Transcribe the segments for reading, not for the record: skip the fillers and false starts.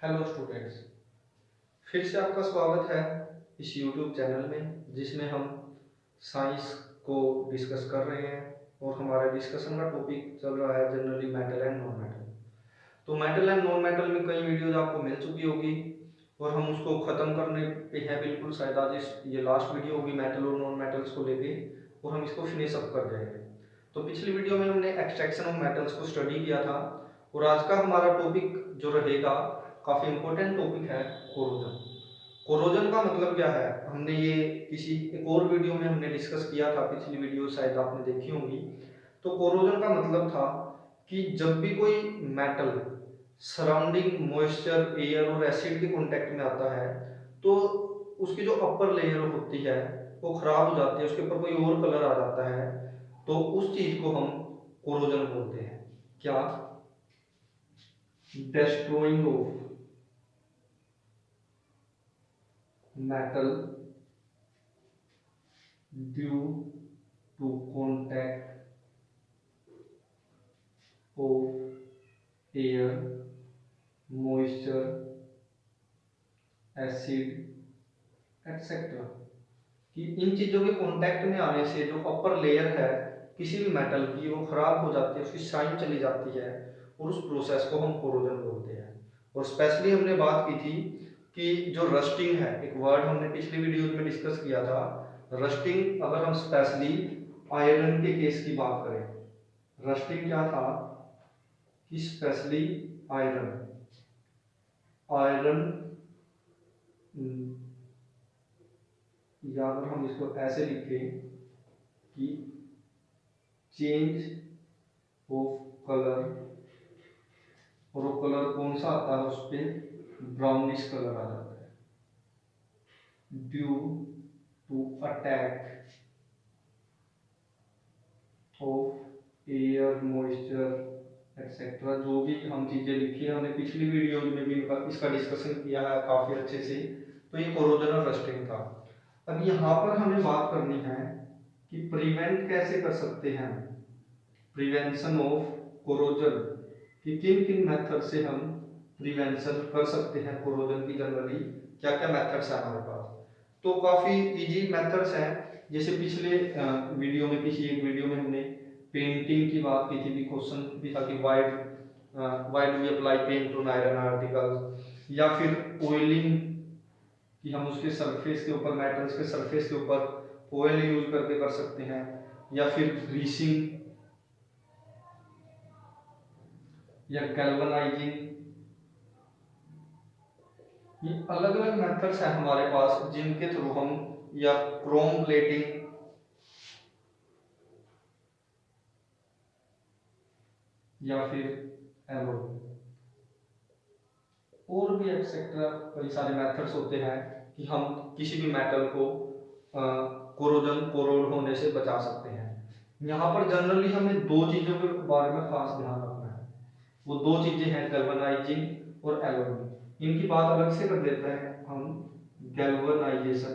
Hello students, फिर से आपका स्वागत है इस YouTube चैनल में जिसमें हम साइंस को डिस्कस कर रहे हैं। और हमारे डिस्कशन का टॉपिक चल रहा है generally metal and non metal. तो मेटल एंड नॉन मेटल में कई वीडियोज आपको मिल चुकी होगी और हम उसको ख़त्म करने पे हैं बिल्कुल। शायद आज ये लास्ट वीडियो होगी मेटल और नॉन मेटल्स को लेके, और हम इसको फिनिश अप कर जाएंगे। तो पिछली वीडियो में हमने एक्सट्रैक्शन ऑफ मेटल्स को स्टडी किया था, और आज का हमारा टॉपिक जो रहेगा काफ़ी इंपॉर्टेंट टॉपिक है कोरोजन। कोरोजन का मतलब क्या है, हमने ये किसी एक और वीडियो में हमने डिस्कस किया था, पिछली वीडियो शायद आपने देखी होंगी। तो कोरोजन का मतलब था कि जब भी कोई मेटल सराउंडिंग मॉइस्चर, एयर और एसिड के कांटेक्ट में आता है तो उसकी जो अपर लेयर होती है वो खराब हो जाती है, उसके ऊपर कोई और कलर आ जाता है, तो उस चीज को हम कोरोजन बोलते हैं। क्या? destroying of metal due to contact of air, moisture, acid etc. कि इन चीजों के कांटेक्ट में आने से जो अपर लेयर है किसी भी मेटल की वो खराब हो जाती है, उसकी शाइन चली जाती है, और उस प्रोसेस को हम कोरोजन बोलते हैं। और स्पेशली हमने बात की थी कि जो रस्टिंग है, एक वर्ड हमने पिछली वीडियो में डिस्कस किया था, रस्टिंग। अगर हम स्पेशली आयरन के केस की बात करें, रस्टिंग क्या था कि स्पेशली आयरन आयरन या अगर हम इसको ऐसे लिखें कि चेंज ऑफ कलर, और वो कलर कौन सा आता है, उस पर ब्राउनिश कलर आ जाता है, due to attack of air, moisture etcetera. जो भी हम चीजें लिखी है, हमने पिछली वीडियो में भी इसका डिस्कशन किया है काफी अच्छे से। तो ये कोरोजन और रस्टिंग था। अब यहाँ पर हमें बात करनी है कि प्रिवेंट कैसे कर सकते हैं, प्रिवेंशन ऑफ कोरोजन, कि किन किन मेथड से हम प्रिवेंशन कर सकते हैं कोरोजन की। जनरली क्या क्या मेथड्स हैं हमारे पास? तो काफी इजी मेथड्स हैं। जैसे पिछले वीडियो में, किसी एक वीडियो में हमने पेंटिंग की बात की थी, भी क्वेश्चन भी था कि why do we apply paint on iron articles, या फिर ऑयलिंग कि हम उसके सरफेस के ऊपर, मेटल्स के सरफेस के ऊपर ऑयल यूज करके कर सकते हैं, या फिर ग्रीसिंग या गैल्वेनाइजिंग। ये अलग अलग मेथड्स हैं हमारे पास जिनके थ्रू हम, या क्रोम प्लेटिंग, या फिर एलॉय, और भी एक्सेट्रा कई सारे मेथड्स होते हैं कि हम किसी भी मेटल को कोरोजन होने से बचा सकते हैं। यहाँ पर जनरली हमें दो चीजों के बारे में खास ध्यान रखना है। वो दो चीजें हैं, गैल्वेनाइजिंग और एलॉइंग। इनकी बात अलग से कर देते हैं हम। गैल्वेनाइजेशन,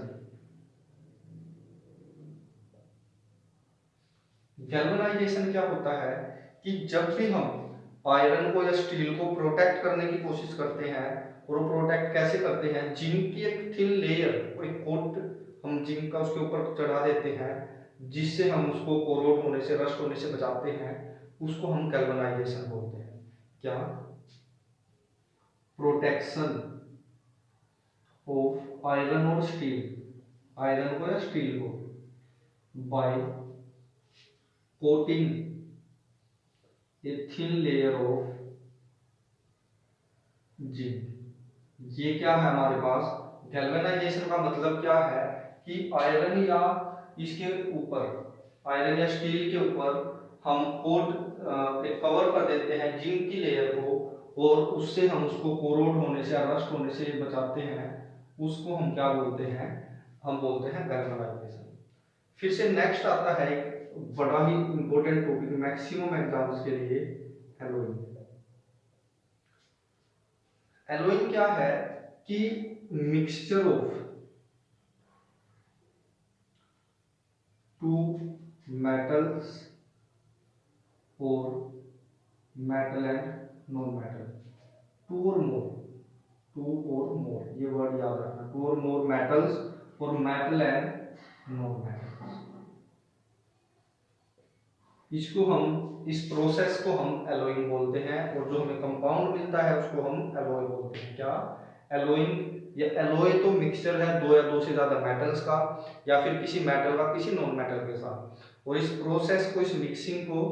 गैल्वेनाइजेशन क्या होता है कि जब भी हम आयरन को या स्टील को प्रोटेक्ट करने की कोशिश करते हैं, और वो प्रोटेक्ट कैसे करते हैं, जिंक की एक थिन लेयर, एक कोट हम जिंक का उसके ऊपर चढ़ा देते हैं, जिससे हम उसको कोरोड होने से, रस्ट होने से बचाते हैं, उसको हम गैल्वेनाइजेशन बोलते हैं। क्या? प्रोटेक्शन ऑफ आयरन और स्टील, आयरन को या स्टील को, by coating a thin layer of zinc. ये क्या है हमारे पास? गैल्वेनाइजेशन का मतलब क्या है कि आयरन या इसके ऊपर, आयरन या स्टील के ऊपर हम कोट, एक कवर कर देते हैं जिंक की लेयर को, और उससे हम उसको कोरोड होने से, रस्ट होने से बचाते हैं। उसको हम क्या बोलते हैं? हम बोलते हैं गैल्वेनाइजेशन। फिर से नेक्स्ट आता है एक बड़ा ही इंपॉर्टेंट टॉपिक मैक्सिमम एग्जाम्स के लिए, एलॉइंग। एलॉइंग क्या है कि मिक्सचर ऑफ टू मेटल्स और metal and non metal, two और मोर, टू और मोर, ये वर्ड याद रखना, टू और मोर मेटल्स और मेटल एंड नॉन मेटल्स। इसको हम, इस प्रोसेस को हम एलोइंग बोलते हैं, और जो हमें कंपाउंड मिलता है उसको हम एलॉय बोलते हैं। क्या? एलोइंग। या एलॉय तो मिक्सचर है दो या दो से ज्यादा मेटल्स का, या फिर किसी मेटल का किसी नॉन मेटल के साथ, और इस प्रोसेस को, इस मिक्सिंग को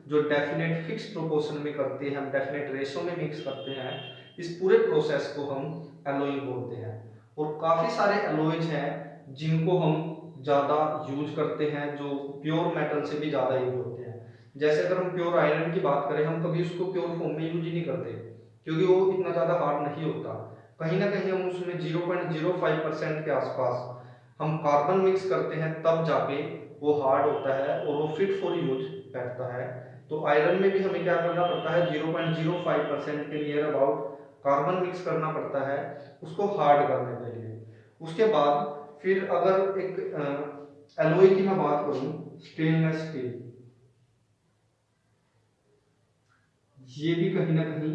जो डेफिनेट फिक्स प्रोपोर्शन में करते हैं, हम डेफिनेट रेशो में मिक्स करते हैं, इस पूरे प्रोसेस को हम एलोइंग बोलते हैं। और काफी सारे एलॉयज हैं जिनको हम ज्यादा यूज करते हैं, जो प्योर मेटल से भी ज्यादा यूज होते हैं। जैसे अगर हम प्योर आयरन की बात करें, हम कभी उसको प्योर फॉर्म में यूज ही नहीं करते, क्योंकि वो इतना ज्यादा हार्ड नहीं होता। कहीं ना कहीं हम उसमें 0.05% के आसपास हम कार्बन मिक्स करते हैं, तब जाके वो हार्ड होता है और वो फिट फॉर यूज बैठता है। तो आयरन में भी हमें क्या करना पड़ता है, 0.05% के नियर अबाउट कार्बन मिक्स करना पड़ता है उसको हार्ड करने के लिए। उसके बाद फिर अगर एक एलॉय की मैं बात करूं, स्टेनलेस स्टील, ये भी कहीं ना कहीं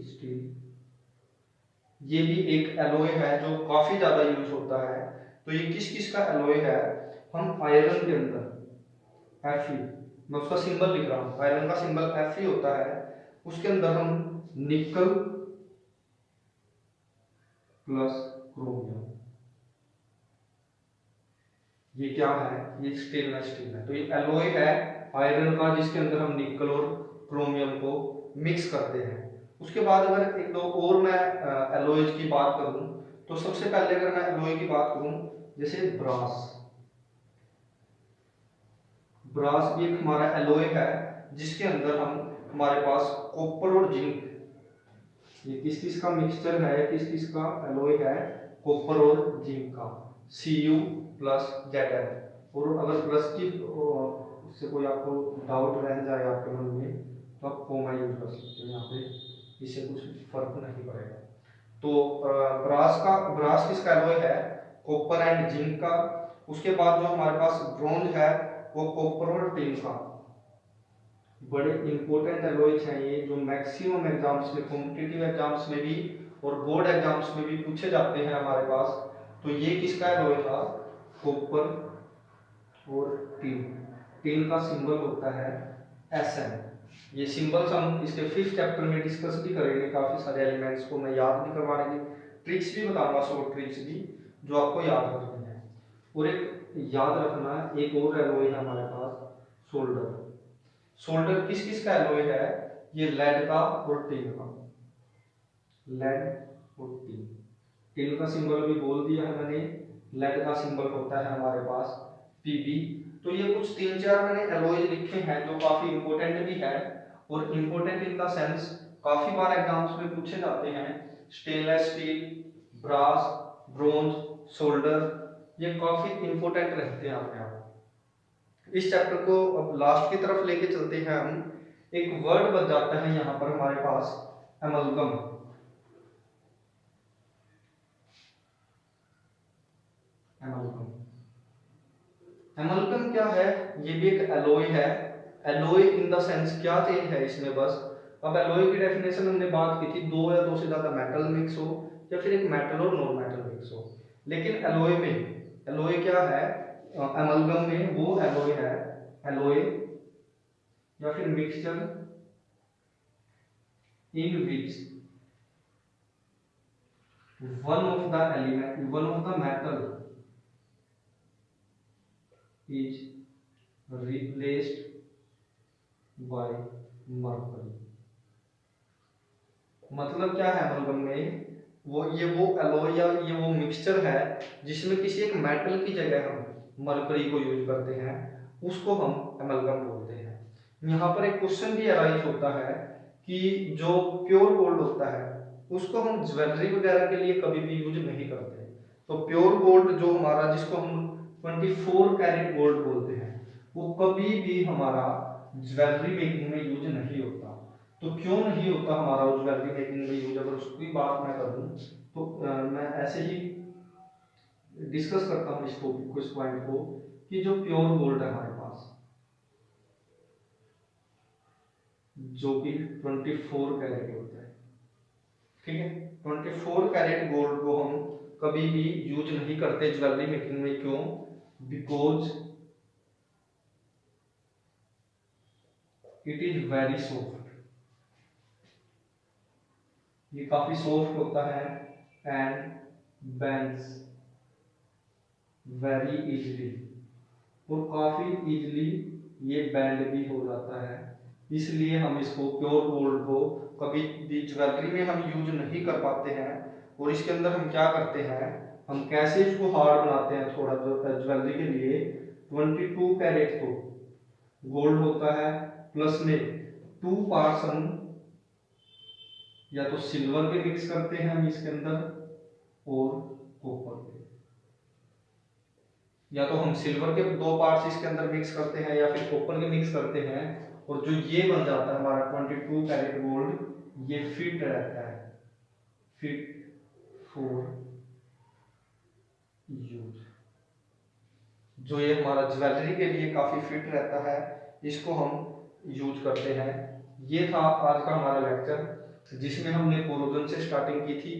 स्टील, ये भी एक एलॉय है जो काफी ज्यादा यूज होता है। तो ये किस किस का एलॉय है? हम आयरन के अंदर Fe, मैं उसका सिंबल लिख रहा हूं, आयरन का सिंबल Fe होता है, उसके अंदर हम निकल प्लस क्रोमियम, ये क्या है? ये स्टेनलेस स्टील है। तो ये एलॉय है आयरन का, जिसके अंदर हम निकल और क्रोमियम को मिक्स करते हैं। उसके बाद अगर एक दो और मैं एलॉयज की बात करूं, तो सबसे पहले अगर मैं एलॉय की बात करूं, जैसे ब्रास, ब्रास भी एक हमारा एलॉय है, जिसके अंदर हम, हमारे पास कॉपर और जिंक, ये किस किस का मिक्सचर है, किस किस का एलॉय है? कॉपर और जिंक का, Cu प्लस Zn। और अगर प्लस की उससे कोई आपको डाउट रह जाए आपके मन में, तो आप कोमा यूज कर सकते हो यहाँ पे, इससे कुछ फर्क नहीं पड़ेगा। तो ब्रास किसका एलॉय है? कॉपर एंड जिंक का। उसके बाद जो हमारे पास ब्रोंज है, वो कॉपर और टिन का। बड़े इंपॉर्टेंट एलॉयज हैं ये, जो मैक्सिमम एग्जाम्स में, कॉम्पिटिटिव एग्जाम्स में भी और बोर्ड एग्जाम्स में भी पूछे जाते हैं हमारे पास। तो ये किसका एलॉय था? कॉपर और टिन। टिन का सिंबल होता है Sn। ये सिंबल्स हम इसके 5th चैप्टर में डिस्कस भी करेंगे, काफी सारे एलिमेंट्स को मैं याद भी करवाने की ट्रिक्स भी बताऊंगा, शॉर्ट ट्रिक्स भी, जो आपको याद रखनी है। और एक याद रखना, एक और एलॉय है हमारे पास, सोल्डर। सोल्डर किस किस का एलॉय है? ये लेड का और टिन का, लेड और टिन। टिन का सिंबल भी बोल दिया है मैंने, लेड का सिंबल होता है हमारे पास Pb। तो ये कुछ 3-4 मैंने एलॉय लिखे हैं जो काफी इंपॉर्टेंट भी है, और इंपॉर्टेंट इन द सेंस काफी बार एग्जाम्स में पूछे जाते हैं। Stainless steel, brass, bronze, solder, ये काफी इंपॉर्टेंट रहते हैं अपने आप। इस चैप्टर को अब लास्ट की तरफ लेके चलते हैं हम। एक वर्ड बच जाता है यहाँ पर हमारे पास, एमलगम। एमलगम, एमलगम क्या है? ये भी एक एलॉय है। एलॉय इन द सेंस क्या चेंज है इसमें बस, अब एलॉय की डेफिनेशन हमने बात की थी, दो या दो से ज्यादा मेटल मिक्स हो, या फिर एक मेटल और नॉन मेटल मिक्स हो। लेकिन एलॉय में, एलॉय क्या है? एमलगम में वो एलॉय है, एलॉय या फिर mixture in which one of the element, one of the metal is replaced by mercury। मतलब क्या है एमलगम में? वो एलॉय या ये वो मिक्सचर है जिसमें किसी एक मेटल की जगह हम मरकरी को यूज करते हैं, उसको हम एमलगम बोलते हैं। यहाँ पर एक क्वेश्चन भी अराइज होता है कि जो प्योर गोल्ड होता है उसको हम ज्वेलरी वगैरह के लिए कभी भी यूज नहीं करते। तो प्योर गोल्ड जो हमारा, जिसको हम 24 कैरेट गोल्ड बोलते हैं, वो कभी भी हमारा ज्वेलरी मेकिंग में यूज नहीं होता। तो क्यों नहीं होता हमारा ज्वेलरी मेकिंग में यूज? अगर उसकी बात मैं करूं तो मैं ऐसे ही डिस्कस करता हूं इस टॉपिक को, इस पॉइंट को, कि जो प्योर गोल्ड है हमारे पास, जो कि 24 कैरेट होता है, ठीक है, 24 कैरेट गोल्ड को हम कभी भी यूज नहीं करते ज्वेलरी मेकिंग में। क्यों? Because it is very soft, ये काफी सॉफ्ट होता है एंड बेंड्स वेरी इजीली, और काफी इजीली ये बैंड भी हो जाता है। इसलिए हम इसको प्योर गोल्ड को कभी भी ज्वेलरी में हम यूज नहीं कर पाते हैं। और इसके अंदर हम क्या करते हैं, हम कैसे इसको हार्ड बनाते हैं थोड़ा ज्वेलरी के लिए। 22 कैरेट तो गोल्ड होता है, प्लस में 2 पार्ट्स हम या तो सिल्वर के मिक्स करते हैं हम इसके अंदर, और कॉपर के, या तो हम सिल्वर के 2 पार्ट्स इसके अंदर मिक्स करते हैं या फिर कॉपर के मिक्स करते हैं। और जो ये बन जाता है हमारा 22 कैरेट गोल्ड, ये फिट रहता है, फिट फॉर यूज। जो ये हमारा ज्वेलरी के लिए काफी फिट रहता है, इसको हम यूज करते हैं। ये था आज का हमारा लेक्चर, जिसमें हमने कोरोजन से स्टार्टिंग की थी।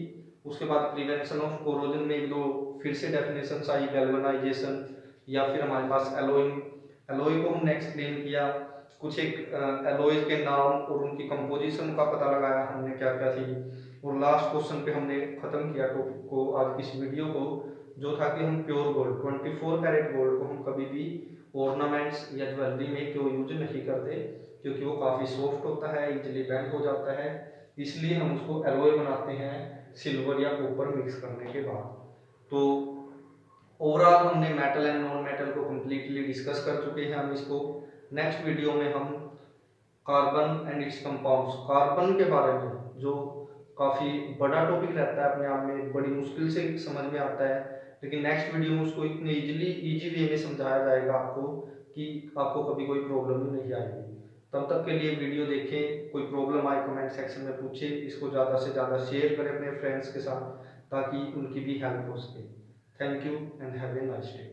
उसके बाद प्रिवेंशन ऑफ कोरोजन में एक दो फिर से डेफिनेशंस आई, गैल्वेनाइजेशन, या फिर हमारे पास एलोइंग, एलोई को हमने एक्सप्लेन किया, कुछ एक एलोई के नाम और उनकी कंपोजिशन का पता लगाया हमने क्या क्या थी। और लास्ट क्वेश्चन पे हमने खत्म किया टॉपिक को, आज की इस वीडियो को, जो था कि हम प्योर गोल्ड 24 कैरेट गोल्ड को हम कभी भी ऑर्नामेंट्स या ज्वेलरी में क्यों यूज नहीं करते, क्योंकि वो काफ़ी सॉफ्ट होता है, इजीली बेंड हो जाता है। इसलिए हम उसको एलोय बनाते हैं सिल्वर या कॉपर मिक्स करने के बाद। तो ओवरऑल हमने मेटल एंड नॉन मेटल को कम्प्लीटली डिस्कस कर चुके हैं। हम इसको नेक्स्ट वीडियो में हम carbon and it's compounds, carbon के बारे में, जो काफ़ी बड़ा टॉपिक रहता है अपने आप में, बड़ी मुश्किल से समझ में आता है, लेकिन नेक्स्ट वीडियो में उसको इतने इजी वे में समझाया जाएगा आपको कि आपको कभी कोई प्रॉब्लम ही नहीं आएगी। तब तक के लिए वीडियो देखें, कोई प्रॉब्लम आए कमेंट सेक्शन में पूछे, इसको ज़्यादा से ज़्यादा शेयर करें अपने फ्रेंड्स के साथ ताकि उनकी भी हेल्प हो सके। Thank you and have a nice day.